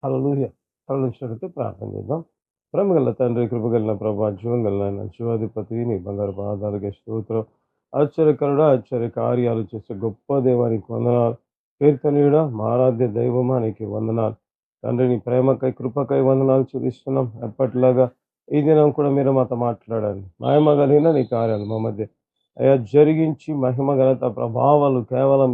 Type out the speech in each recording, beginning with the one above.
హల్లెలూయా! కరుణించినట్లయితే ప్రార్థన చేద్దాం. ప్రేమగల తండ్రి, కృపగలిగిన ప్రభా, జీవంగల నాయన, జీవాధిపతి నీ బంగారు పాదాలకే స్తోత్రం. ఆశ్చర్యకరుడా, ఆశ్చర్య కార్యాలు చేసే గొప్ప దేవా నీకు వందనాలు. కీర్తనీయుడా, మా ఆరాధ్య దైవమా నీకు వందనాలు. తండ్రి నీ ప్రేమకై, కృపకై వందనాలు చెల్లిస్తున్నాం. ఎప్పటిలాగా ఈ దినం కూడా మీరు మాతో మాట్లాడాలి. మహిమ కలిగిన నీ కార్యాలు మా మధ్య అయ్యా జరిగించి మహిమ ఘనత ప్రభావాలు కేవలం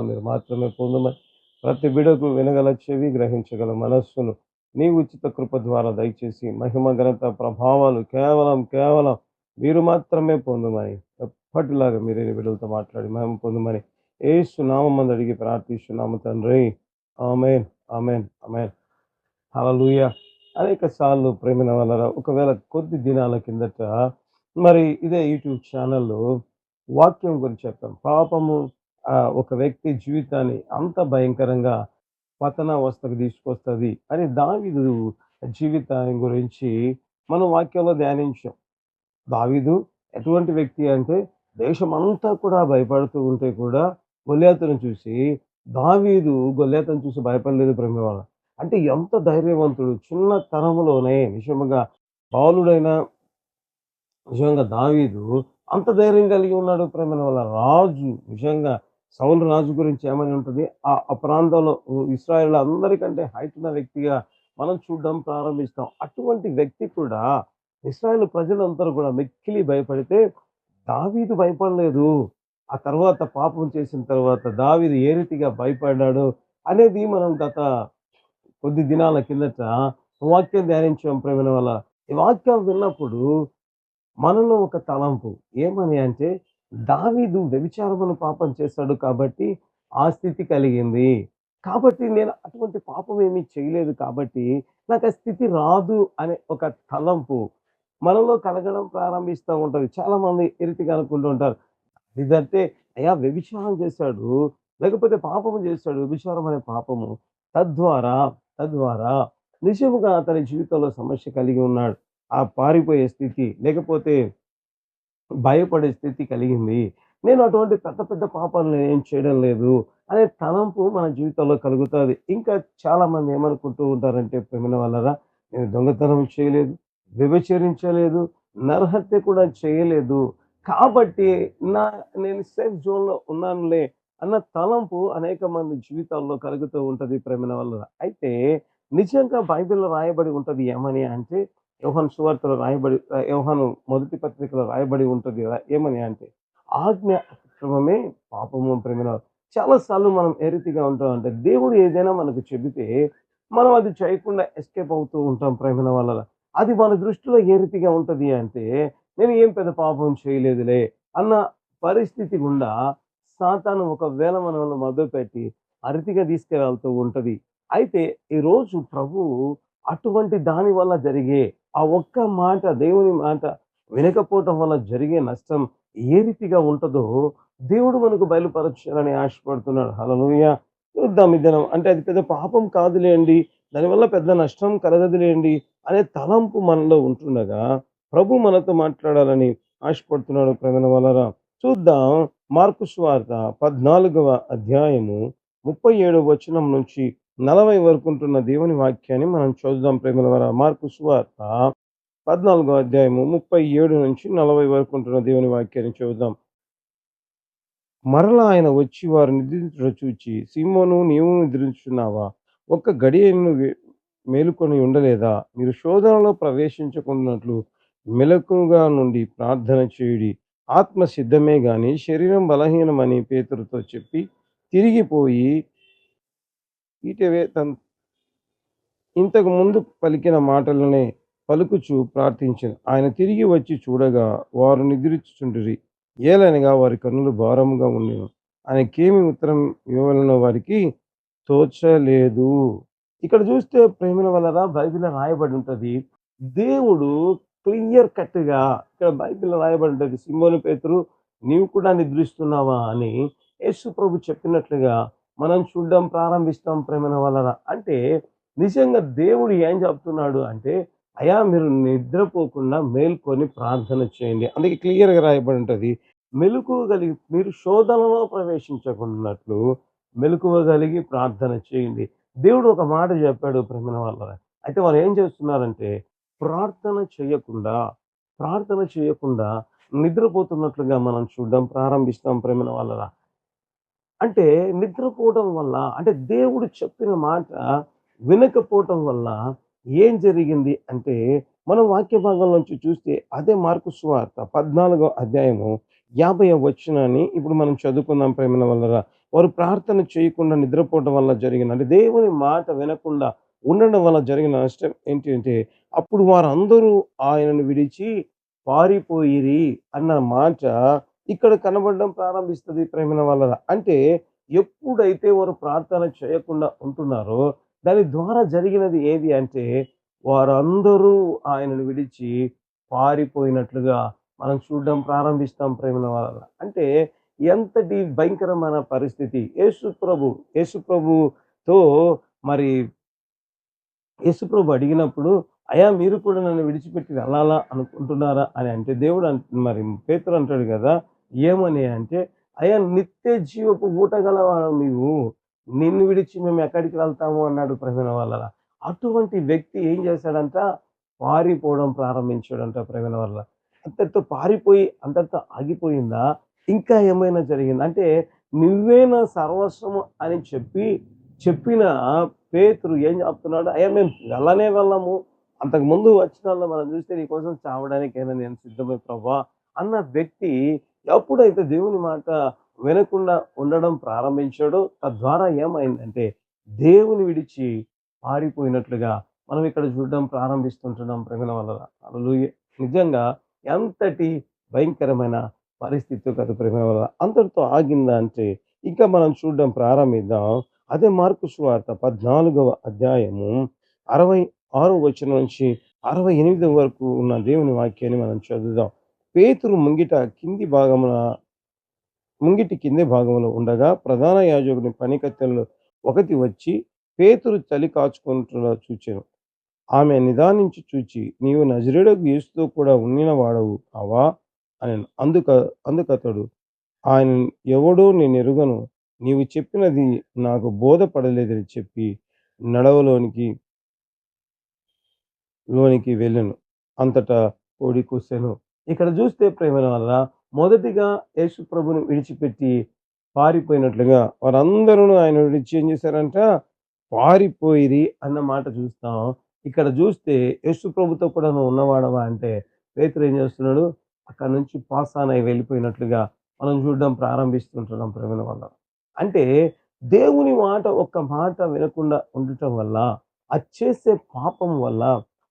మీరు మాత్రమే పొందమని ప్రతి బిడకు వినగల చెవి, గ్రహించగల మనస్సును నీ ఉచిత కృప ద్వారా దయచేసి మహిమ ఘనత ప్రభావాలు కేవలం మీరు మాత్రమే పొందమని ఎప్పటిలాగా మీరే బిడ్డలతో మాట్లాడి మహిమ పొందమని యేసు నామమందు అడిగి ప్రార్థిస్తున్నాము తండ్రి. ఆమేన్, ఆమేన్, ఆమేన్. హల్లెలూయా! అనేక సార్లు ప్రేమిన వాళ్ళరా, ఒకవేళ కొద్ది దినాల కిందట మరి ఇదే యూట్యూబ్ ఛానల్‌లో వాక్యం గురించి చెప్పాం. పాపము ఒక వ్యక్తి జీవితాన్ని అంత భయంకరంగా పతనావస్థకు తీసుకొస్తది అని దావీదు జీవితాన్ని గురించి మనం వాక్యంలో ధ్యానించాం. దావీదు ఎటువంటి వ్యక్తి అంటే దేశమంతా కూడా భయపడుతూ ఉంటే కూడా గొల్యాతును చూసి గొల్యాతును చూసి భయపడలేదు ప్రేమివాళ్ళ. అంటే ఎంత ధైర్యవంతుడు చిన్న తరములోనే నిజముగా బాలుడైన నిజంగా దావీదు అంత ధైర్యం కలిగి ఉన్నాడు ప్రేమైన వాళ్ళ రాజు. నిజంగా సౌలు రాజు గురించి ఏమని ఉంటుంది, ఆ ప్రాంతంలో ఇశ్రాయేలు అందరికంటే హైట్ ఉన్న వ్యక్తిగా మనం చూడడం ప్రారంభిస్తాం. అటువంటి వ్యక్తి కూడా ఇశ్రాయేలు ప్రజలందరూ కూడా మిక్కిలి భయపడితే దావీదు భయపడలేదు. ఆ తర్వాత పాపం చేసిన తర్వాత దావీదు ఏ రీతిగా భయపడ్డాడు అనేది మనం గత కొద్ది దినాల కిందట వాక్యం ధ్యానించాం ప్రేమైన వల్ల. ఈ వాక్యం విన్నప్పుడు మనలో ఒక తలంపు ఏమని అంటే, దావీదు వ్యభిచారమును పాపం చేశాడు కాబట్టి ఆ స్థితి కలిగింది. కాబట్టి నేను అటువంటి పాపం ఏమీ చేయలేదు కాబట్టి నాకు ఆ స్థితి రాదు అనే ఒక తలంపు మనలో కలగడం ప్రారంభిస్తా ఉంటది. చాలామంది ఈ రీతిగా అనుకుంటూ ఉంటారు. ఇదంటే అయ్యా వ్యభిచారం చేశాడు, లేకపోతే పాపము చేశాడు. వ్యభిచారం అనే పాపము. తద్వారా, తద్వారా నిజముగా అతని జీవితంలో సమస్య కలిగి ఉన్నాడు. ఆ పారిపోయే స్థితి, లేకపోతే భయపడే స్థితి కలిగింది. నేను అటువంటి పెద్ద పెద్ద పాపాలు నేనేం చేయడం లేదు అనే తలంపు మన జీవితంలో కలుగుతది. ఇంకా చాలామంది ఏమనుకుంటూ ఉంటారంటే ప్రేమైన వాళ్ళరా, నేను దొంగతనం చేయలేదు, వ్యభిచరించలేదు, నరహత్య కూడా చేయలేదు. కాబట్టి నా నేను సేఫ్ జోన్‌లో ఉన్నానులే అన్న తలంపు అనేక మంది జీవితాల్లో కలుగుతూ ఉంటది ప్రేమైన వాళ్ళరా. అయితే నిజంగా బైబిల్‌లో రాయబడి ఉంటది ఏమని అంటే, యోహాను సువార్తలో రాయబడి యోహాను మొదటి పత్రికలో రాయబడి ఉంటది కదా! ఏమని అంటే, ఆజ్ఞ అతిక్రమమే పాపము ప్రేమిన. చాలా సార్లు మనం ఏ రీతిగా ఉంటామంటే, దేవుడు ఏదైనా మనకు చెబితే, మనం అది చేయకుండా ఎస్కేప్ అవుతూ ఉంటాం ప్రేమిన వాళ్ళ. అది మన దృష్టిలో ఏ రీతిగా ఉంటది అంటే, నేను ఏం పెద్ద పాపం చేయలేదులే అన్న పరిస్థితి గుండా సాతాను ఒకవేళ మనల్ని మభ్యపెట్టి ఆ రీతిగా తీసుకెళ్తూ ఉంటది. అయితే ఈరోజు ప్రభువు అటువంటి దాని వల్ల జరిగే ఆ ఒక్క మాట, దేవుని మాట వినకపోవటం వల్ల జరిగే నష్టం ఏ రీతిగా ఉంటదో దేవుడు మనకు బయలుపరచాలని ఆశపడుతున్నాడు. హల్లెలూయా! చూద్దాం ఈ దినం. అంటే అది పెద్ద పాపం కాదులేండి, దానివల్ల పెద్ద నష్టం కలగదులేండి అనే తలంపు మనలో ఉంటుండగా ప్రభు మనతో మాట్లాడాలని ఆశపడుతున్నాడు ప్రేమైన వాళ్ళరా. చూద్దాం మార్కు సువార్త 14వ అధ్యాయము 37వ వచనం నుంచి 40 వరకు ఉంటున్న దేవుని వాక్యాన్ని మనం చూద్దాం ప్రేమల వల్ల. మార్కు సువార్త 14వ అధ్యాయము 37 నుంచి 40 వరకు ఉంటున్న దేవుని వాక్యాన్ని చూద్దాం. మరలా ఆయన వచ్చి వారు నిద్రించుట చూచి, సీమోను నీవు నిద్రించుచున్నావా? ఒక్క గడియను మేలుకొని ఉండలేదా? మీరు శోధనలో ప్రవేశించకుండానట్లు మెలకువగా నుండి ప్రార్థన చేయుడి. ఆత్మ సిద్ధమే గాని శరీరం బలహీనమని పేతురుతో చెప్పి తిరిగిపోయి ఈటెవే ఇంతకు ముందు పలికిన మాటలనే పలుకుచు ప్రార్థించెను. ఆయన తిరిగి వచ్చి చూడగా వారు నిద్రించుచుండిరి. ఏలనగా వారి కన్నులు భారముగా ఉండెను. ఆయనకేమి ఉత్తరం ఇవ్వవలెనో వారికి తోచలేదు. ఇక్కడ చూస్తే ప్రేమిన వలన బైబిల్‌లో రాయబడి ఉంటది. దేవుడు క్లియర్ కట్‌గా ఇక్కడ బైబిల్‌లో రాయబడి ఉంటది. సీమోను పేతురు నీవు కూడా నిద్రిస్తున్నావా అని యేసు ప్రభు చెప్పినట్లుగా మనం చూడడం ప్రారంభిస్తాం ప్రేమిన వలన. అంటే నిజంగా దేవుడు ఏం చెప్తున్నాడు అంటే, అయ్యా మీరు నిద్రపోకుండా మేల్కొని ప్రార్థన చేయండి. అందుకే క్లియర్‌గా రాయబడి ఉంటది. మెలకువ కలిగి మీరు శోధనలో ప్రవేశించకుండానట్లు మెలకువ కలిగి ప్రార్థన చేయండి. దేవుడు ఒక మాట చెప్పాడు ప్రేమైన వాళ్ళరా. అయితే వారు ఏం చేస్తున్నారంటే ప్రార్థన చేయకుండా, ప్రార్థన చేయకుండా నిద్రపోతున్నట్లుగా మనం చూడడం ప్రారంభిస్తాం ప్రేమైన వాళ్ళరా. అంటే నిద్రపోవడం వల్ల అంటే దేవుడు చెప్పిన మాట వినకపోవటం వల్ల ఏం జరిగింది అంటే, మనం వాక్య భాగంలోంచి చూస్తే అదే మార్కు సువార్త 14 అధ్యాయము 50 వచనాన్ని ఇప్పుడు మనం చదువుకుందాం ప్రేమైన వల్లరా. వారు ప్రార్థన చేయకుండా నిద్రపోవటం వల్ల జరిగిన అంటే దేవుని మాట వినకుండా ఉండడం వల్ల జరిగిన నష్టం ఏంటి అంటే, అప్పుడు వారందరూ ఆయనను విడిచి పారిపోయిరి అన్న మాట ఇక్కడ కనబడడం ప్రారంభిస్తది ప్రేమైన వాళ్ళరా. అంటే ఎప్పుడైతే వారు ప్రార్థన చేయకుండా ఉంటున్నారో, దాని ద్వారా జరిగినది ఏది అంటే, వారందరూ ఆయనను విడిచి పారిపోయినట్లుగా మనం చూడడం ప్రారంభిస్తాం ప్రేమైన వాళ్ళరా. అంటే ఎంతటి భయంకరమైన పరిస్థితి. యేసు ప్రభుతో మరి యేసుప్రభు అడిగినప్పుడు, "అయ్యా! మీరు కూడా నన్ను విడిచిపెట్టి వెళ్ళాలా అనుకుంటున్నారా?" అని అంటే దేవుడు మరి పేతురు అంటాడు గదా! ఏమని అంటే, "అయ్యా! నిత్య జీవపు ఊట గలవాడవు నీవు. నిన్ను విడిచి మేము ఎక్కడికి వెళ్తాము" అన్నాడు ప్రియమైన వాళ్ళరా. అటువంటి వ్యక్తి ఏం చేశాడంట? పారిపోవడం ప్రారంభించాడంట ప్రియమైన వాళ్ళ. అంతటితో పారిపోయి అంతటితో ఆగిపోయిందా? ఇంకా ఏమైనా జరిగిందా? అంటే "నువ్వే నా సర్వస్వము" అని చెప్పిన పేతురు ఏం చెప్తున్నాడు? అయ్యా! మేము వెళ్ళనే వెళ్ళము. అంతకుముందు వచనాల్లో మనం చూస్తే నీకోసం చావడానికైనా నేను సిద్ధమే ప్రభా! అన్న వ్యక్తి ఎప్పుడైతే దేవుని మాట వినకుండా ఉండడం ప్రారంభించాడో, తద్వారా ఏమైందంటే దేవుని విడిచి పారిపోయినట్లుగా మనం ఇక్కడ చూడడం ప్రారంభిస్తుంటున్నాం ప్రేమైన వల్లరా. హల్లెలూయా! నిజంగా ఎంతటి భయంకరమైన పరిస్థితో కదా ప్రేమైన వల్ల. అంతటితో ఆగిందా అంటే ఇంకా మనం చూడడం ప్రారంభిద్దాం. అదే మార్కు సువార్త 14వ అధ్యాయము 66 వచనం నుంచి 68 వరకు ఉన్న దేవుని వాక్యాన్ని మనం చదువుదాం. పేతురు ముంగిటి కింది భాగంలో ఉండగా ప్రధాన యాజకుని పనికత్తెలలో ఒకతి వచ్చి పేతురు చలి కాచుకొనుట చూచెను. ఆమె నిదానించి చూచి, "నీవు నజరేయుడగు యేసుతో కూడా ఉండిన వాడవు కావా?" అనెను. అందుకతడు, ఆయన ఎవడో నేనెరుగను. నీవు చెప్పినది నాకు బోధపడలేదని చెప్పి నడవలోనికి లోనికి వెళ్ళెను. అంతటా కోడి కూసెను. ఇక్కడ చూస్తే ప్రేమైన వాళ్ళ మొదటిగా యేసు ప్రభుని విడిచిపెట్టి పారిపోయినట్లుగా వారందరూను ఆయన విడిచి ఏం చేశారంట? పారిపోయిరి అన్న మాట చూస్తాం. ఇక్కడ చూస్తే యేసు ప్రభుతో కూడా నువ్వు ఉన్నవాడవా అంటే పేతురు ఏం చేస్తున్నాడు? అక్కడి నుంచి పాసానై వెళ్ళిపోయినట్లుగా మనం చూడడం ప్రారంభిస్తుంటున్నాం ప్రేమైన వాళ్ళ. అంటే దేవుని మాట ఒక్క మాట వినకుండా ఉండటం వల్ల, అది చేసే పాపం వల్ల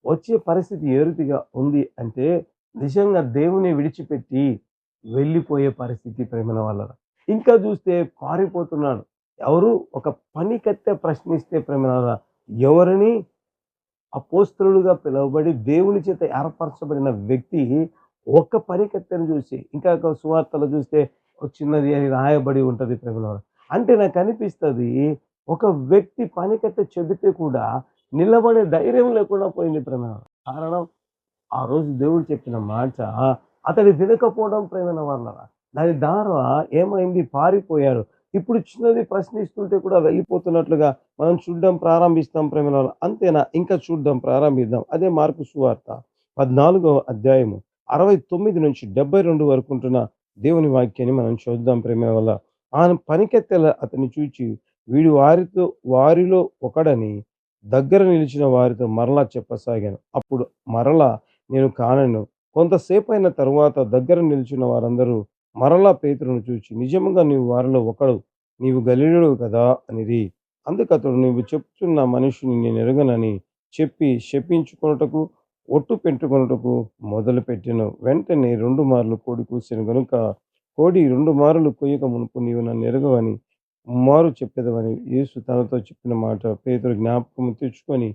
వచ్చే పరిస్థితి ఏ రీతిగా ఉంది అంటే, నిజంగా దేవుని విడిచిపెట్టి వెళ్ళిపోయే పరిస్థితి ప్రేమైన వాళ్ళరా. ఇంకా చూస్తే పారిపోతున్నాడు. ఎవరు? ఒక పనికత్తె ప్రశ్నిస్తే ప్రేమైన వాళ్ళరా, ఎవరిని? అపోస్తలులుగా పిలువబడి దేవుని చేత ఏర్పరచబడిన వ్యక్తి ఒక్క పనికత్తెను చూసి, ఇంకా సువార్తలో చూస్తే ఒక చిన్నది అని రాయబడి ఉంటది ప్రేమలో. అంటే నాకనిపిస్తది ఒక వ్యక్తి పనికత్తె చెబితే కూడా నిలబడే ధైర్యం లేకుండా పోయింది ప్రేమలో. కారణం ఆ రోజు దేవుడు చెప్పిన మాట అతడు వినకపోవడం ప్రేమైన వాళ్ళరా. దాని ద్వారా ఏమైంది? పారిపోయాడు. ఇప్పుడు చిన్నది ప్రశ్నిస్తుంటే కూడా వెళ్ళిపోతున్నట్లుగా మనం చూడడం ప్రారంభిస్తాం ప్రేమైన వాళ్ళ. అంతేనా? ఇంకా చూడడం ప్రారంభిద్దాం. అదే మార్కు సువార్త 14వ అధ్యాయము 69-72 వరకు ఉంటున్న దేవుని వాక్యాన్ని మనం చూద్దాం ప్రేమైన వల్ల. ఆయన పనికెత్తెల అతన్ని చూచి వీడు వారిలో ఒకడని దగ్గర నిలిచిన వారితో మరలా చెప్పసాగాను. అప్పుడు మరలా నేను కానను. కొంతసేపైన తరువాత దగ్గర నిలిచిన వారందరూ మరలా పేతురును చూచి, నిజముగా నీవు వారిలో ఒకడు, నీవు గలిలయుడవు కదా అనిరి. అందుకతడు, నీవు చెప్పుచున్న మనిషిని నేనెరుగనని చెప్పి శపించుకొనుటకు ఒట్టు పెట్టుకొనుటకు మొదలుపెట్టెను. వెంటనే 2 మార్లు కోడి కూసెను గనుక, కోడి 2 మార్లు కొయ్యక మునుపు నీవు నన్నెరుగవని ముమ్మారు చెప్పెదవని యేసు తనతో చెప్పిన మాట పేతురు జ్ఞాపకము తెచ్చుకొని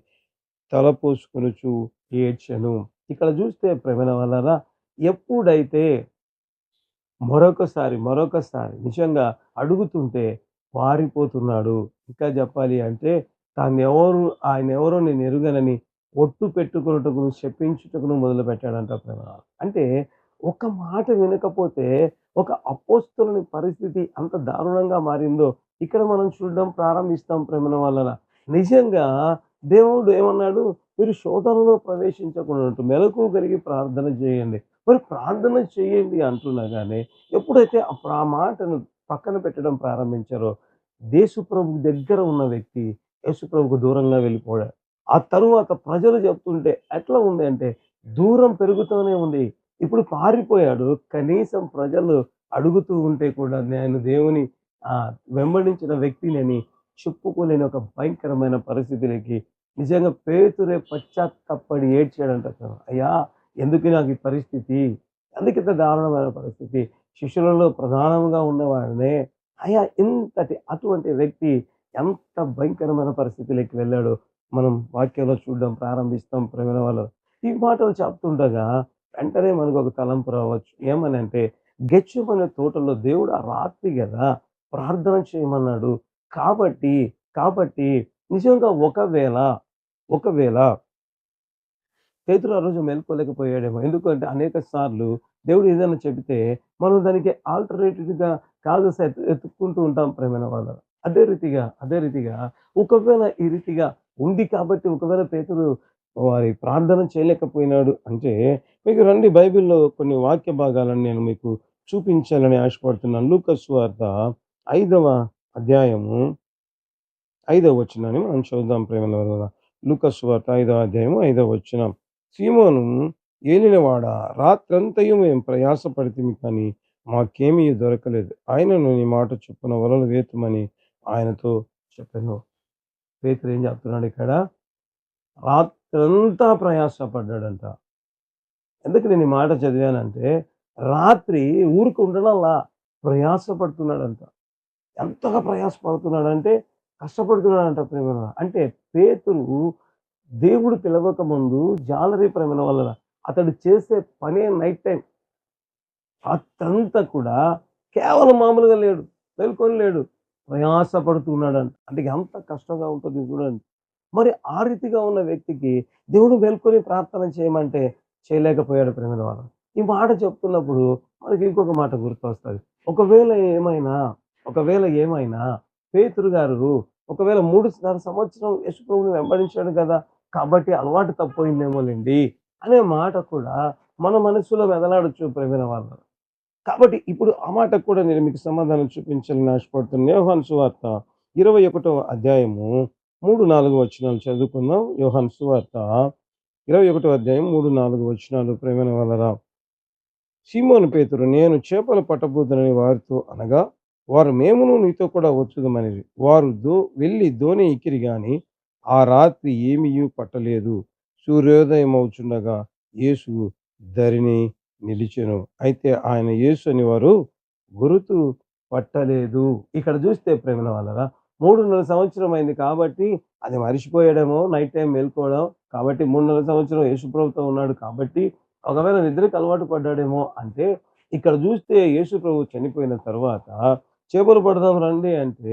తలపోసుకొనుచు ఏడ్చెను. ఇక్కడ చూస్తే ప్రేమైన వాళ్ళారా, ఎప్పుడైతే మరొకసారి నిజంగా అడుగుతుంటే పారిపోతున్నాడు. ఇంకా చెప్పాలి అంటే ఆయనెవరో నేను ఎరుగనని ఒట్టు పెట్టుకొనుటకును, శపించుటకును మొదలుపెట్టాడంట ప్రేమ. అంటే ఒక మాట వినకపోతే ఒక అపోస్తలుని పరిస్థితి అంత దారుణంగా మారిందో ఇక్కడ మనం చూడడం ప్రారంభిస్తాం ప్రేమన వలన. నిజంగా దేవుడు ఏమన్నాడు? మీరు శోధనలో ప్రవేశించకుండాన్నట్టు మెలకువ కలిగి ప్రార్థన చేయండి. మరి ప్రార్థన చేయండి అంటున్నా గాని, ఎప్పుడైతే అప్పుడు ఆ మాటను పక్కన పెట్టడం ప్రారంభించారో, యేసుప్రభు దగ్గర ఉన్న వ్యక్తి యేసుప్రభుకు దూరంగా వెళ్ళిపోయాడు. ఆ తరువాత ప్రజలు చెప్తుంటే ఎట్లా ఉంది అంటే, దూరం పెరుగుతూనే ఉంది. ఇప్పుడు పారిపోయాడు. కనీసం ప్రజలు అడుగుతూ ఉంటే కూడా నేను దేవుని వెంబడించిన వ్యక్తినని చెప్పుకోలేని ఒక భయంకరమైన పరిస్థితిలోకి నిజంగా పేతురే పశ్చాత్తాపపడి ఏడ్చాడంట అతను. అయ్యా! ఎందుకు నాకు ఈ పరిస్థితి? ఎందుకింత దారుణమైన పరిస్థితి? శిష్యులలో ప్రధానంగా ఉన్నవాడినే అయ్యా! అటువంటి వ్యక్తి ఎంత భయంకరమైన పరిస్థితిలోకి వెళ్ళాడో మనం వాక్యంలో చూడడం ప్రారంభిస్తాం ప్రేమైన వాళ్ళు. ఈ మాటలు చెప్తుండగా వెంటనే మనకొక తలంపు రావచ్చు. ఏమనంటే గెత్సేమనే తోటలో దేవుడు ఆ రాత్రి గదా! ప్రార్థన చేయమన్నాడు. కాబట్టి, కాబట్టి నిజంగా ఒకవేళ పేతురు ఆ రోజు మేల్కోలేకపోయాడేమో. ఎందుకంటే అనేక సార్లు దేవుడు ఏదైనా చెబితే మనం దానికి ఆల్టర్‌నేటివ్‌గా కాజెస్ ఎతుక్కుంటూ ఉంటాం ప్రియమైన వాళ్ళారా. అదే రీతిగా ఒకవేళ ఈ రీతిగా ఉంది కాబట్టి ఒకవేళ పేతురు ప్రార్థన చేయలేకపోయినాడు అంటే మీకు రండి బైబిల్‌లో కొన్ని వాక్య భాగాలను నేను మీకు చూపించాలని ఆశపడుతున్నాను. లూకా సువార్త 5వ అధ్యాయము 5వ వచనాన్ని మనం చూద్దాం ప్రేమలో వలన. లూకా సువార్త 5వ అధ్యాయము 5వ వచనం. సీమోను ఏలినవాడా రాత్రంతయు మేము ప్రయాసపడితిమి కానీ మాకేమీ దొరకలేదు. ఆయనను నీ మాట చొప్పున వలలు వేతుమని ఆయనతో చెప్పెను. పేతురు ఏం చెప్తున్నాడు ఇక్కడ? రాత్రంతా ప్రయాసపడ్డాడంట. ఎందుకు నేను ఈ మాట చదివానంటే రాత్రి ఊరికే ఉండడంలా ప్రయాసపడుతున్నాడంట. ఎంతగా ప్రయాసపడుతున్నాడంటే కష్టపడుతున్నాడంట ప్రేమన. అంటే పేతురు దేవుడు పిలవక ముందు జాలరీ ప్రేమన వలన అతడు చేసే పనే నైట్ టైమ్. రాత్రంతా కూడా కేవలం మామూలుగా లేడు. మేల్కొని లేడు. ప్రయాసపడుతున్నాడంట. అంటే ఎంత కష్టంగా ఉంటది చూడండి. మరి ఆ రీతిగా ఉన్న వ్యక్తికి దేవుడు మేల్కొని ప్రార్థన చేయమంటే చేయలేకపోయాడు ప్రేమైన వాళ్ళ. ఈ మాట చెప్తున్నప్పుడు మనకి ఇంకొక మాట గుర్తొస్తది. ఒకవేళ ఏమైనా, ఒకవేళ ఏమైనా పేతురు గారు ఒకవేళ 3.5 సంవత్సరం యేసు ప్రభువుని వెంబడించాడు కదా! కాబట్టి అలవాటు తప్పోయిందేమోలెండి అనే మాట కూడా మన మనస్సులో మెదలాడొచ్చు ప్రేమైన వాళ్ళ. కాబట్టి ఇప్పుడు ఆ మాటకు కూడా నేను మీకు సమాధానం చూపించాలని ఆశపడుతున్నాను. యోహాను సువార్త 21వ అధ్యాయము 3, 4 వచనాలు చదువుకుందాం. యోహాను సువార్త 21వ అధ్యాయం 3, 4 వచనాలు ప్రేమైన వాళ్ళరా. సీమోను పేతురు నేను చేపలు పట్టబోదునని వారితో అనగా వారు మేమును నీతో కూడా వచ్చుదమనిరి. వారు వెళ్ళి దోణి ఎక్కిరి గాని ఆ రాత్రి ఏమీయూ పట్టలేదు. సూర్యోదయం అవుచుండగా యేసు ధరిని నిలిచెను. అయితే ఆయన యేసు అని వారు గురుతు పట్టలేదు. ఇక్కడ చూస్తే ప్రేమల వాళ్ళరా 3.5 సంవత్సరం అయింది కాబట్టి అది మరిచిపోయాడేమో నైట్ టైమ్ మేల్కోవడం. కాబట్టి 3.5 సంవత్సరం యేసు ప్రభుతో ఉన్నాడు కాబట్టి ఒకవేళ నిద్రకు అలవాటు పడ్డాడేమో అంటే, ఇక్కడ జూస్తే యేసు ప్రభు చనిపోయిన తర్వాత చేపలు పడదాం రండి అంటే,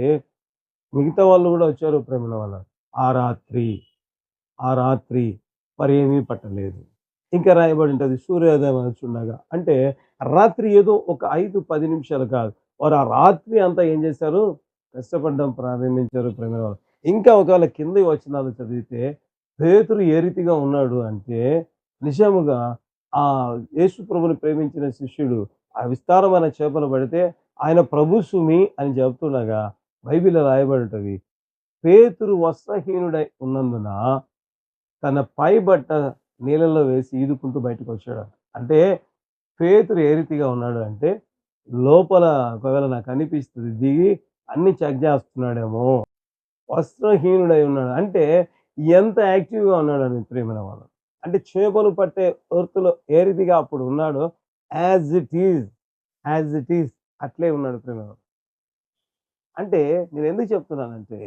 మిగతా వాళ్ళు గూడా వచ్చారు ప్రేమల వాళ్ళ. ఆ రాత్రి, ఆ రాత్రి మరేమీ పట్టలేదు. ఇంకా రాయబడి ఉంటది సూర్యోదయం అవుచుండగా. అంటే రాత్రి ఏదో ఒక 5, 10 నిమిషాలు కాదు. వారు ఆ రాత్రి అంతా ఏం చేశారు? కష్టపడడం ప్రారంభించారు ప్రేమల వాళ్ళు. ఇంకా ఒకవేళ కింది వచనాలు చదివితే, పేతురు ఏ రీతిగా ఉన్నాడు అంటే, నిజముగా యేసు ప్రభుని ప్రేమించిన శిష్యుడు ఆ విస్తారమైన చేపలు పడితే ఆయన ప్రభు సుమి అని చెప్తుండగా బైబిల్‌లో రాయబడి ఉంటది. పేతురు వస్త్రహీనుడై ఉన్నందున తన పై బట్ట నీళ్ళలో వేసి ఈదుకుంటూ బయటకొచ్చాడంట. అంటే పేతురు ఏ రీతిగా ఉన్నాడు అంటే, లోపల ఒకవేళ నాకనిపిస్తది దిగి అన్నీ చెక్ జేస్తున్నాడేమో! వస్త్రహీనుడై ఉన్నాడు. అంటే ఎంత యాక్టివ్‌గా ఉన్నాడని ప్రియమైన వాళ్ళు. అంటే చేపలు పట్టే వృత్తిలో ఏ రీతిగా అప్పుడు ఉన్నాడో as it is, as it is అట్లే ఉన్నాడు ప్రియమైన వాళ్ళు. అంటే నేనెందుకు చెప్తున్నానంటే,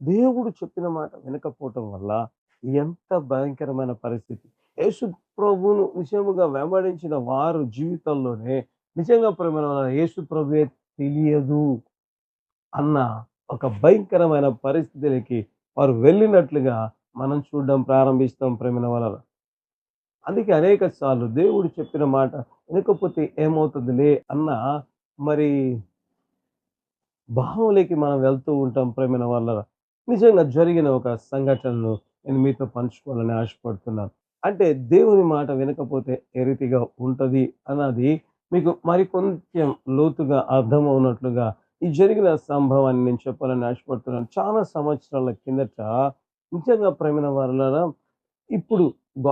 దేవుడు చెప్పిన మాట వినకపోవటం వల్ల ఎంత భయంకరమైన పరిస్థితి. యేసు ప్రభువును నిజముగా వెంబడించిన వారు జీవితంలోనే నిజంగా ప్రియమైన యేసు ప్రభువే తెలియదు అన్న ఒక భయంకరమైన పరిస్థితిలోకి వారు వెళ్ళినట్లుగా మనం చూడడం ప్రారంభిస్తాం ప్రేమైన వలన. అందుకే అనేక సార్లు దేవుడు చెప్పిన మాట వినకపోతే ఏమవుతుందిలే అన్న మరి భావంలోకి మనం వెళ్తూ ఉంటాం ప్రేమైన వల్ల. నిజంగా జరిగిన ఒక సంఘటనను నేను మీతో పంచుకోవాలని ఆశపడుతున్నాను. అంటే దేవుని మాట వినకపోతే ఏ రీతిగా ఉంటది అన్నది మీకు మరికొంచెం లోతుగా అర్థమవునట్లుగా ఈ జరిగిన సంభవాన్ని నేను చెప్పాలని ఆశపడుతున్నాను. చాలా సంవత్సరాల కిందట నిజంగా ప్రేమైన వారలారా ఇప్పుడు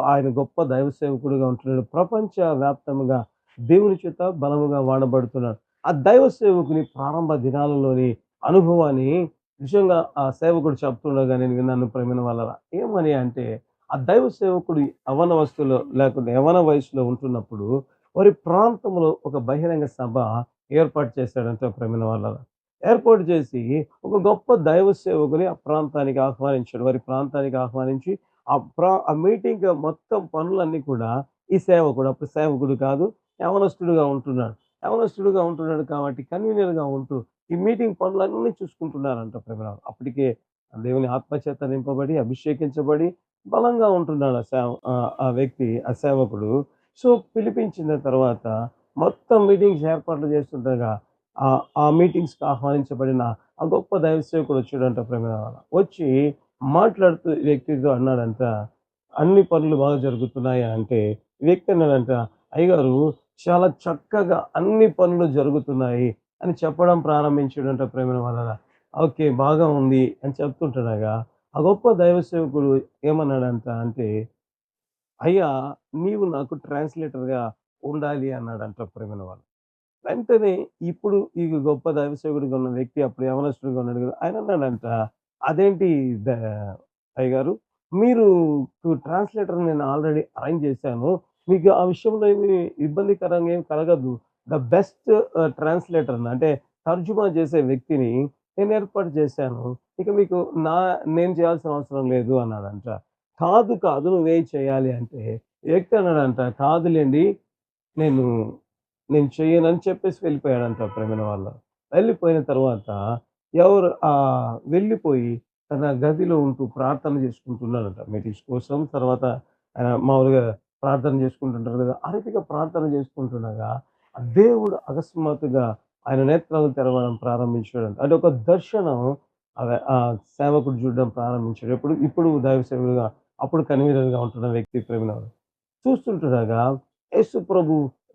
ఆయన గొప్ప దైవ సేవకుడుగా ఉంటున్నాడు. ప్రపంచ వ్యాప్తముగా దేవుని చేత బలముగా వాడబడుతున్నాడు. ఆ దైవ సేవకుని ప్రారంభ దినాలలోని అనుభవాన్ని నిజంగా ఆ సేవకుడు చెప్తుండగా నేను విన్నాను ప్రేమైన వాళ్ళరా. ఏమని అంటే, ఆ దైవ సేవకుడు యవ్వనవస్థలో లేకుంటే యవ్వన వయసులో ఉంటున్నప్పుడు వారి ప్రాంతంలో ఒక బహిరంగ సభ ఏర్పాటు చేశాడంట ప్రేమైన వాళ్ళరా. ఏర్పాటు చేసి ఒక గొప్ప దైవ సేవకుని ఆ ప్రాంతానికి ఆహ్వానించాడు. వారి ప్రాంతానికి ఆహ్వానించి ఆ మీటింగ్ మొత్తం పనులన్నీ కూడా ఈ సేవకుడు, అప్పుడు సేవకుడు కాదు, యవనస్తుడుగా ఉంటున్నాడు. యవనస్తుడుగా ఉంటున్నాడు కాబట్టి కన్వీనర్‌గా ఉంటూ ఈ మీటింగ్ పనులన్నీ చూసుకుంటున్నారంట ప్రియులారా. అప్పటికే దేవుని ఆత్మచేత నింపబడి, అభిషేకించబడి బలంగా ఉంటున్నాడు ఆ వ్యక్తి, ఆ సేవకుడు. సో, పిలిపించిన తర్వాత మొత్తం మీటింగ్స్ ఏర్పాట్లు చేస్తుండగా ఆ మీటింగ్స్‌కి ఆహ్వానించబడిన ఆ గొప్ప దైవ సేవకుడు వచ్చాడంట ప్రేమిలారా. వచ్చి మాట్లాడుతూ ఈ వ్యక్తితో అన్నాడంట, "అన్ని పనులు బాగా జరుగుతున్నాయా?" అంటే ఈ వ్యక్తి అన్నాడంట, "అయ్యగారు చాలా చక్కగా అన్ని పనులు జరుగుతున్నాయి" అని చెప్పడం ప్రారంభించాడంట ప్రేమైన వాళ్ళరా. ఓకే. బాగా ఉంది అని చెప్తుంటుండగా, ఆ గొప్ప దైవ సేవకుడు ఏమన్నాడంట అంటే, "అయ్యా! నీవు నాకు ట్రాన్స్‌లేటర్‌గా ఉండాలి" అన్నాడంట ప్రేమైన వాళ్ళు. వెంటనే ఇప్పుడు ఈ గొప్ప దైవ సేవకుడిగా ఉన్న వ్యక్తి అప్పుడు యవనస్తుడిగా ఉన్నాడు కదా! ఆయన అన్నాడంట, "అదేంటి ద అయ్యగారు మీరు ట్రాన్స్‌లేటర్ నేను ఆల్రెడీ అరేంజ్ చేశాను. మీకు ఆ విషయంలో ఏమి ఇబ్బందికరంగా ఏమి కలగదు. ద బెస్ట్ ట్రాన్స్‌లేటర్‌ని అంటే తర్జుమా చేసే వ్యక్తిని నేను ఏర్పాటు చేశాను. ఇక మీకు నా నేను చేయాల్సిన అవసరం లేదు" అన్నాడంట. "కాదు, కాదు నువ్వే చేయాలి" అంటే ఈ వ్యక్తి అన్నాడంట, "కాదులెండి నేను నేను చెయ్యనని చెప్పేసి వెళ్ళిపోయాడంట ప్రేమైన వాళ్ళు. వెళ్ళిపోయిన తర్వాత వెళ్ళిపోయి తన గదిలో ఉంటూ ప్రార్థన చేసుకుంటున్నాడంట మీటింగ్స్ కోసం. తర్వాత మామూలుగా ప్రార్థన చేసుకుంటుంటారు కదా! ఆ రీతిగా ప్రార్థన చేసుకుంటుండగా దేవుడు అకస్మాత్తుగా ఆయన నేత్రాలు తెరవడం ప్రారంభించాడంట. అంటే ఒక దర్శనం సేవకుడు చూడడం ప్రారంభించాడు. ఇప్పుడు దైవ సేవకుడుగా అప్పుడు కన్వీనర్‌గా ఉంటున్న వ్యక్తి ప్రేమినవాడు. చూస్తుంటుండగా యేసు ప్రభు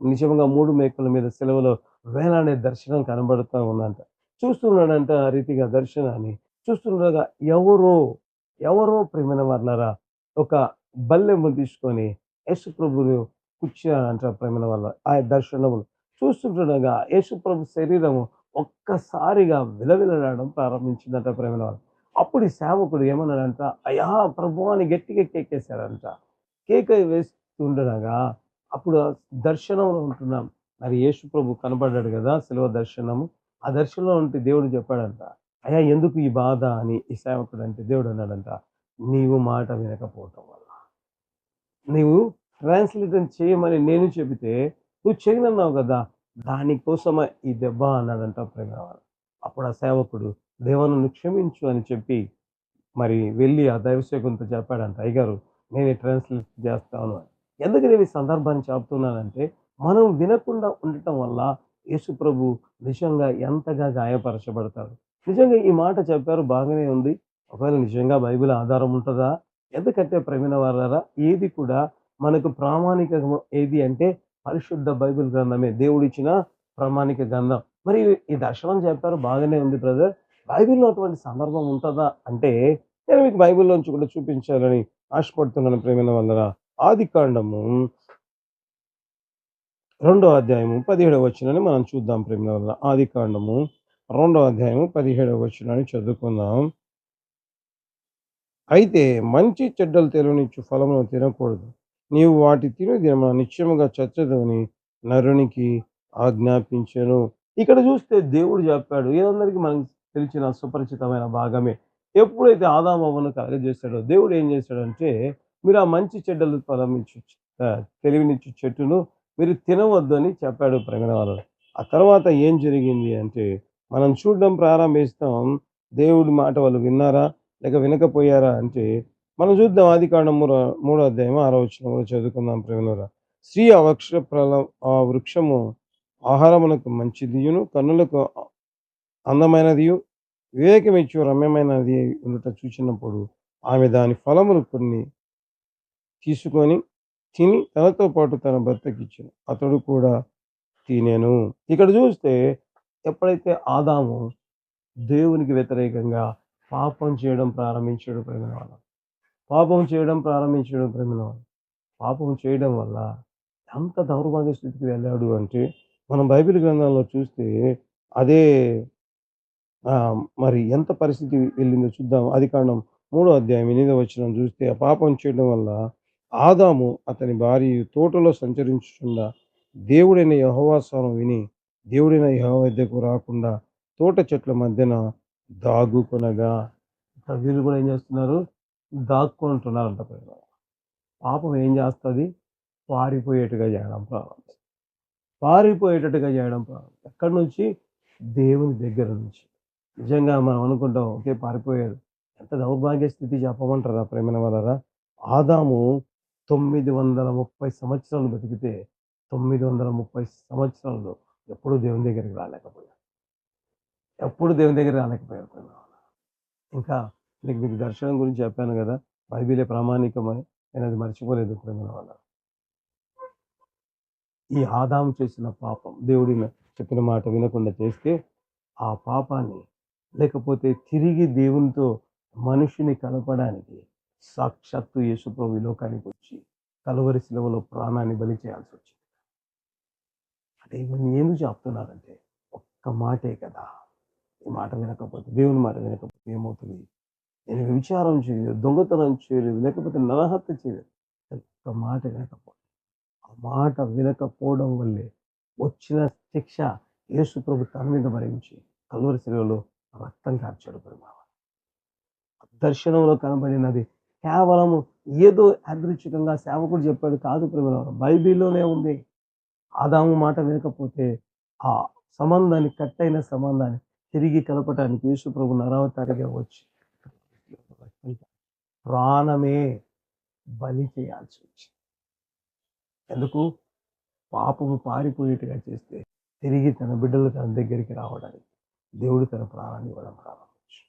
నిజంగా 3 మేకుల మీద సిలువలో వేలాడే దర్శనం కనబడుతా ఉందంట. చూస్తున్నాడంట ఆ రీతిగా దర్శనాన్ని. చూస్తుండగా ఎవరో, ఎవరో ప్రియమైన వాళ్ళారా ఒక బల్లెము తీసుకొని యేసు ప్రభువుని కూర్చున్నాడంట ప్రియమైన వాళ్ళ ఆ దర్శనములో. చూస్తుంటుండగా యేసు ప్రభు శరీరము ఒక్కసారిగా విలవిలలాడడం ప్రారంభించిందట ప్రియమైన వాళ్ళు. అప్పుడు ఈ సేవకుడు ఏమన్నాడంట, "అయ్యా ప్రభువా" అని గట్టిగా కేకేశాడంట. కేక వేస్తుండగా అప్పుడు దర్శనంలో ఉంటున్నాం. మరి యేసు ప్రభు కనపడ్డాడు గదా! శిలువ దర్శనము. ఆ దర్శనంలో ఉంటే దేవుడు చెప్పాడంట, "అయ్యా! ఎందుకు ఈ బాధ" అని ఈ సేవకుడంటే దేవుడన్నాడంట, "నీవు మాట వినకపోవటం వల్ల. నీవు ట్రాన్స్‌లేషన్ చేయమని నేను చెబితే నువ్వు చేయనన్నావు గదా! దానికోసమే ఈ దెబ్బ" అన్నాడంట ప్రియమైన. అప్పుడు ఆ సేవకుడు, "దేవా నన్ను క్షమించు" అని చెప్పి మరి వెళ్ళి ఆ దైవసేవకునితో చెప్పాడంట, "అయ్యగారు నేనే ట్రాన్స్‌లేట్ చేస్తాను" అని. ఎందుకు నేను ఈ సందర్భాన్ని చెప్తున్నానంటే, మనం వినకుండా ఉండటం వల్ల యేసుప్రభు నిజంగా ఎంతగా గాయపరచబడతాడు. నిజంగా ఈ మాట చెప్పారు బాగానే ఉంది. ఒకవేళ నిజంగా బైబిల్ ఆధారం ఉంటదా? ఎందుకంటే ప్రేమైన వారలారా ఏది కూడా మనకు ప్రామాణికము ఏది అంటే పరిశుద్ధ బైబిల్ గ్రంథమే. దేవుడిచ్చిన ప్రామాణిక గ్రంథం. మరి ఈ దర్శనం చెప్పారు బాగానే ఉంది బ్రదర్. బైబిల్‌లో అటువంటి సందర్భం ఉంటదా? అంటే నేను మీకు బైబిల్‌లోంచి కూడా చూపించాలని ఆశపడుతున్నాను ప్రియమైన వాళ్ళరా. ఆదికాండము రెండో అధ్యాయము 17వ వచనాన్ని మనం చూద్దాం ప్రియమైన వాళ్ళ. ఆదికాండము రెండో అధ్యాయము 17వ వచనాన్ని చదువుకుందాం. అయితే మంచి చెడ్డలు తెలియనిచ్చు ఫలమును తినకూడదు. నీవు వాటి తిను దినమున నిశ్చయముగా చచ్చెదవని నరునికి ఆజ్ఞాపించెను. ఇక్కడ చూస్తే దేవుడు చెప్పాడు. ఇదందరికీ మనకు తెలిసిన సుపరిచితమైన భాగమే. ఎప్పుడైతే ఆదాము అవ్వను కలగజేశాడో దేవుడు ఏం చేశాడంటే, మీరు ఆ మంచి చెడ్డలు ఫలమిచ్చు తెలివినిచ్చు చెట్టును మీరు తినవద్దు అని చెప్పాడు ప్రేమైన వాళ్ళని. ఆ తర్వాత ఏం జరిగింది అంటే, మనం చూడడం ప్రారంభిస్తాం. దేవుడి మాట వాళ్ళు విన్నారా? లేక వినకపోయారా అంటే, మనం చూద్దాం ఆదికాండం మూడో అధ్యాయం 6వ వచనంలో చదువుకుందాం ప్రేమనురా. "స్త్రీ ఆ వృక్షము ఆహారమునకు మంచిదియును, కన్నులకు అందమైనదియు, వివేకమిచ్చు రమ్యమైనది ఉండుట చూచినప్పుడు ఆమె దాని ఫలములు కొన్ని తీసుకొని తిని తనతో పాటు తన భర్తకిచ్చెను. అతడు కూడా తినెను. ఇక్కడ చూస్తే ఎప్పుడైతే ఆదాము దేవునికి వ్యతిరేకంగా పాపం చేయడం ప్రారంభించాడు ప్రేమైన వాళ్ళ. పాపం చేయడం ప్రారంభించాడు ప్రేమైన వాళ్ళ. పాపం చేయడం వల్ల ఎంత దౌర్భాగ్య స్థితికి వెళ్ళాడు అంటే, మనం బైబిల్ గ్రంథంలో చూస్తే అదే మరి ఎంత పరిస్థితి వెళ్ళిందో చూద్దాం. ఆదికాండం 3వ అధ్యాయం 8వ వచనం చూస్తే, ఆ పాపం చేయడం వల్ల ఆదాము అతని భార్యయు తోటలో సంచరించుచుండా దేవుడైన యెహోవా స్వరం విని, దేవుడైన యెహోవా వద్దకు రాకుండా తోట చెట్ల మధ్యన దాగుకొనగా. ఇక్కడ వీళ్ళు కూడా ఏం చేస్తున్నారు? దాక్కుంటున్నారంట ప్రియులారా. పాపం ఏం చేస్తది? పారిపోయేట్టుగా చేయడం ప్రారంభిస్తుంది. పారిపోయేటట్టుగా చేయడం ప్రారంభిస్తుంది. ఎక్కడి నుంచి? దేవుని దగ్గర నుంచి. నిజంగా మనం అనుకుంటాం, ఓకే పారిపోయాడు. ఎంత దౌర్భాగ్య స్థితి చెప్పమంటారా ప్రేమైన వాళ్ళారా? ఆదాము 930 సంవత్సరాలు బతికితే, 930 సంవత్సరాల్లో ఎప్పుడు దేవుని దగ్గరికి రాలేకపోయాడు. ఎప్పుడు దేవుని దగ్గరికి రాలేకపోయాడు ప్రేమైన వాళ్ళారా. ఇంకా మీకు దర్శనం గురించి చెప్పాను గదా! బైబిలే ప్రామాణికమని. నేనది మర్చిపోలేదు ప్రేమైన వాళ్ళారా. ఈ ఆదాము చేసిన పాపం, దేవుడు చెప్పిన మాట వినకుండా చేస్తే, ఆ పాపాన్ని లేకపోతే తిరిగి దేవునితో మనిషిని కలపడానికి సాక్షాత్తు యేసుప్రభు ఈ లోకానికొచ్చి కలువరి శిలువలో ప్రాణాన్ని బలి చేయాల్సొచ్చింది. అంటే ఇవన్నీ ఎందుకు చెప్తున్నారంటే, ఒక్క మాటే కదా! ఈ మాట వినకపోతే, దేవుని మాట వినకపోతే ఏమవుతుంది? నేను వ్యభిచారం చేయలేదు, దొంగతనం చేయలేదు, లేకపోతే నరహత్య చేయలేదు. ఒక్క మాట వినకపోతే, ఆ మాట వినకపోవడం వల్లే వచ్చిన శిక్ష యేసుప్రభు తన మీద భరించి కలువరి శిలువలో రక్తం కార్చాడు ప్రేమ. దర్శనంలో కనబడినది కేవలం ఏదో యాదృచ్ఛికంగా సేవకుడు చెప్పాడు కాదు ప్రేమ. బైబిల్‌లోనే ఉంది. ఆదాము మాట వినకపోతే ఆ సంబంధాన్ని, కట్టయిన సంబంధాన్ని తిరిగి కలపటానికి యేసుప్రభు నరావతారిగా వచ్చి ప్రాణమే బలి చేయాల్సి వచ్చింది. ఎందుకు? పాపము పారిపోయేట్టుగా చేస్తే తిరిగి తన బిడ్డలు తన దగ్గరికి రావడానికి దేవుడు తన ప్రాణాన్ని ఇవ్వడం ప్రారంభించాడు.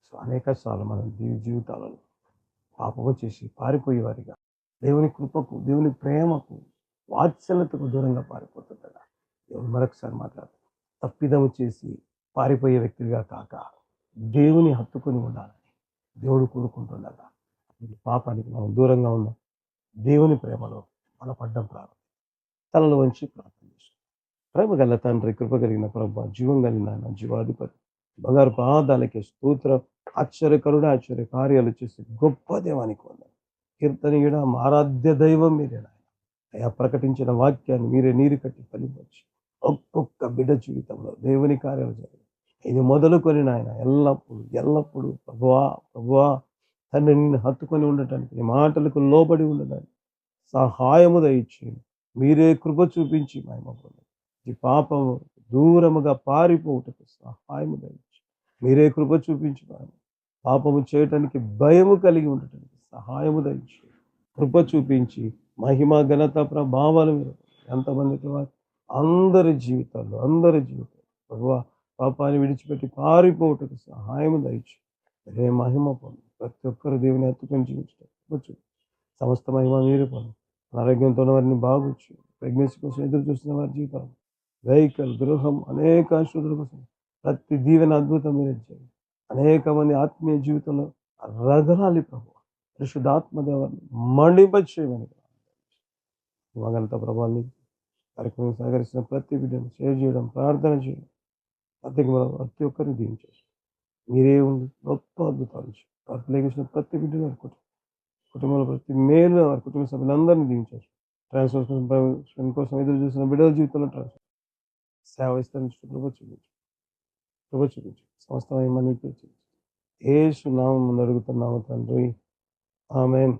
సో అనేక సార్లు మనం జీవితాలలో పాపము చేసి పారిపోయేవారిగా, దేవుని కృపకు, దేవుని ప్రేమకు, వాత్సల్యతకు దూరంగా పారిపోతుండగా దేవుడు మరొకసారి మాట్లాడుతాడు. తప్పిదము చేసి పారిపోయే వ్యక్తిగా కాక దేవుని హత్తుకొని ఉండాలని దేవుడు కోరుకుంటుండగా, ఈ పాపానికి మనం దూరంగా ఉన్నాం. దేవుని ప్రేమలో బలపడ్డం ప్రారంభం. తలలు వంచి ప్రార్థన చేస్తాం. ప్రేమ గల తండ్రి, కృప కలిగిన ప్రభు, జీవం కలిగిన ఆయన, జీవాధిపతి, బంగారు పాదాలకి స్తోత్రం. ఆశ్చర్యకరుడు, ఆశ్చర్య కార్యాలు చేసే గొప్ప దేవానికి వందనాలు. కీర్తనీయుడ, ఆరాధ్య దైవం మీరే నాయన. అయా ప్రకటించిన వాక్యాన్ని మీరే నీరు కట్టి ఫలించి ఒక్కొక్క బిడ్డ జీవితంలో దేవుని కార్యాలు జరిగాయి. ఇది మొదలుకొని నాయన ఎల్లప్పుడు ఎల్లప్పుడు ప్రభువా ప్రభువా తండ్రి నిన్ను హత్తుకొని ఉండటానికి, నీ మాటలకు లోబడి ఉండడానికి సహాయము దయచేయండి. మీరే కృప చూపించి మహిమ పొందండి. ఈ పాపము దూరముగా పారిపోవుటకు సహాయము దయచేయండి. మీరే కృప చూపించి పాపము చేయటానికి భయము కలిగి ఉండటానికి సహాయము దయచేయండి. కృప చూపించి మహిమ ఘనత ప్రభావాలు మీరు ఎంతమందికి అందరి జీవితాల్లో ప్రభువా పాపాన్ని విడిచిపెట్టి పారిపోవటకు సహాయము దయచేయండి. మీరే మహిమ పొంది ప్రతి ఒక్కరు దేవుని ఎత్తుకొని జీవించడం సమస్త మహిమ మీరే పొంది ఆరోగ్యంతో ఉన్న వారిని బాగుచ్చు. ప్రెగ్నెన్సీ కోసం ఎదురు చూస్తున్న వారి జీవితాలు, వెహికల్, గృహం, అనేక ఆశీర్వాదాల కోసం ప్రతి దీవెన అద్భుతం మీరే చేయండి. అనేక మంది ఆత్మీయ జీవితంలో రగలాలి ప్రభు. పరిశుద్ధాత్మ దేవాన్ని మండింపచేయమని మగంత ప్రభావాన్ని కార్యక్రమం సహకరిస్తున్న ప్రతి బిడ్డను షేర్ చేయడం, ప్రార్థన చేయడం, ప్రతి ఒక్కరిని దీవించేసి మీరే ఉండి గొప్ప అద్భుతాలు చేసిన ప్రతి బిడ్డను అనుకుంటాం. కుటుంబంలో ప్రతి మేలు వారి కుటుంబ సభ్యులందరినీ దీవించారు. ట్రాన్స్ఫర్ కోసం ఎదురు చూసిన బిడ్డల జీవితంలో ట్రాన్స్ఫర్ సేవ విస్తరించి కృప చూపించు సమస్తమైన నీకే చూపించు. యేసు నామమున అడుగుతున్నాము తండ్రి, ఆమేన్.